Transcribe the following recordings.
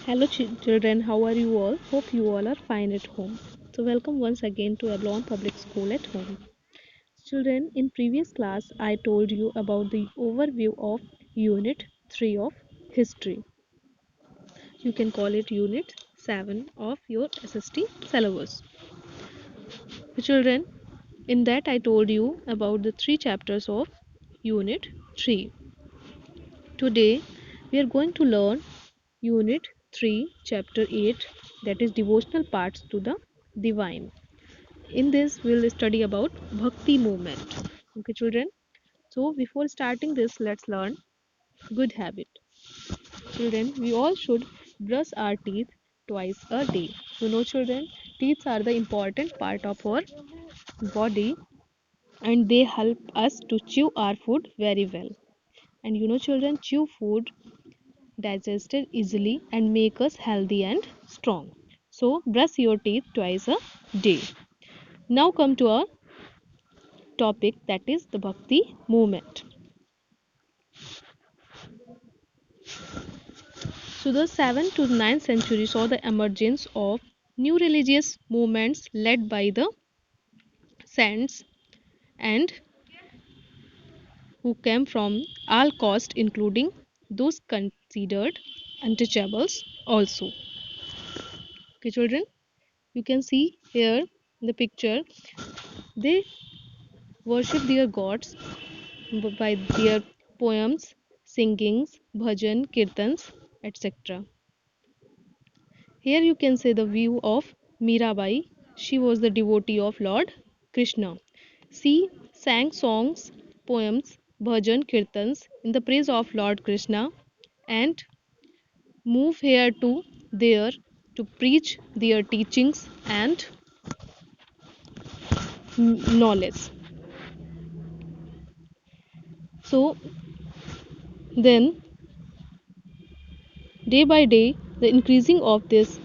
Hello, children. How are you all? Hope you all are fine at home. So, welcome once again to Avalon Public School at home. Children, in previous class, I told you about the overview of Unit 3 of History. You can call it Unit 7 of your SST syllabus. So, children, in that I told you about the three chapters of Unit 3. Today, we are going to learn Unit 3, Chapter 8, that is devotional parts to the divine. In this, we'll study about Bhakti movement. Okay, children. So, before starting this, let's learn good habit. Children, we all should brush our teeth twice a day. Children, teeth are the important part of our body and they help us to chew our food very well. And children, chew food digested easily and make us healthy and strong. So, brush your teeth twice a day. Now, come to our topic, that is the Bhakti movement. So, the 7th to 9th century saw the emergence of new religious movements led by the saints and who came from all castes, including those considered untouchables also. Okay, children, you can see here in the picture they worship their gods by their poems, singings, bhajan, kirtans, etc. Here you can see the view of Mirabai. She was the devotee of Lord Krishna. She sang songs, poems, bhajan, kirtans in the praise of Lord Krishna and moved here to there to preach their teachings and knowledge. So then, day by day, the increasing of this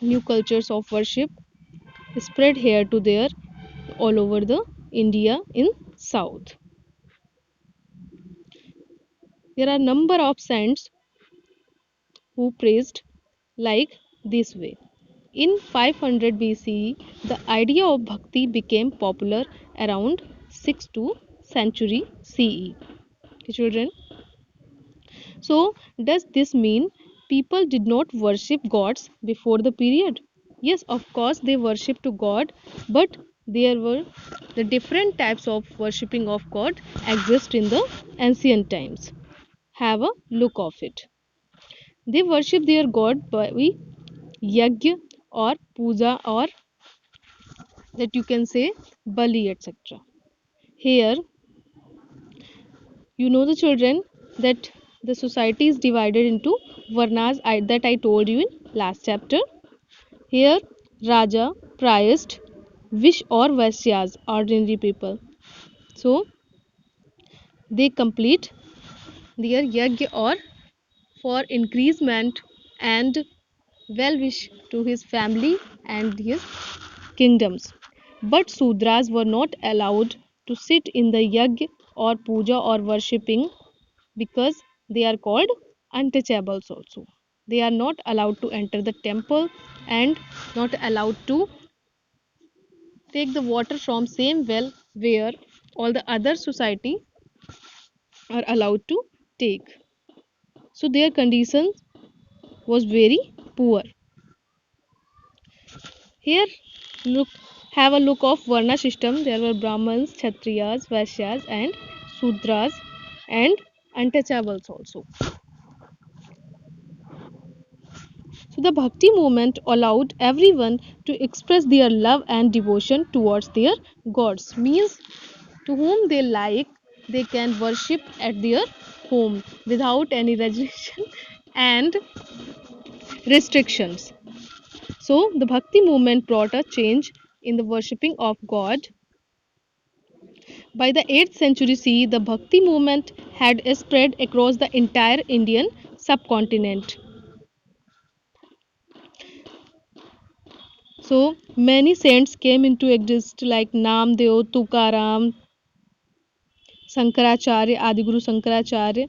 new cultures of worship spread here to there all over the India in south. There are number of saints who praised like this way. In 500 BCE, the idea of bhakti became popular around 6th to century CE. Children, so does this mean people did not worship gods before the period? Yes, of course they worship to God, but there were the different types of worshipping of God exist in the ancient times. Have a look of it. They worship their God by yajna or puja or that you can say bali etc. Here you know the children that the society is divided into varnas that I told you in last chapter. Here Raja, priest, wish or Vaisyas, ordinary people. So they complete their yajna or for increasement and well wish to his family and his kingdoms. But Sudras were not allowed to sit in the yajna or puja or worshipping because they are called untouchables also. They are not allowed to enter the temple and not allowed to take the water from same well where all the other society are allowed to take. So their condition was very poor. Here look have a look of varna system. There were Brahmins, Kshatriyas, Vaishyas and Sudras and untouchables also. So the Bhakti movement allowed everyone to express their love and devotion towards their gods. Means to whom they like, they can worship at their home without any restriction and restrictions. So the Bhakti movement brought a change in the worshipping of God. By the 8th century CE, the Bhakti movement had spread across the entire Indian subcontinent. So many saints came into existence like Namdev, Tukaram, Sankaracharya, Adiguru Sankaracharya.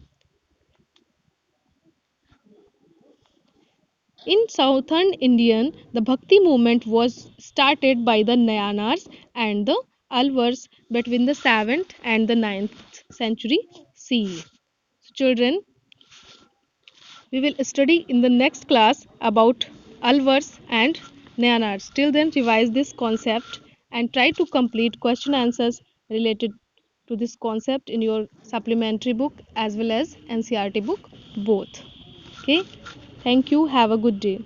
In southern Indian, the Bhakti movement was started by the Nayanars and the Alvars between the 7th and the 9th century CE. So children, we will study in the next class about Alvars and Nayanars. Till then, revise this concept and try to complete question answers related to this concept in your supplementary book as well as NCRT book both. Okay, thank you. Have a good day.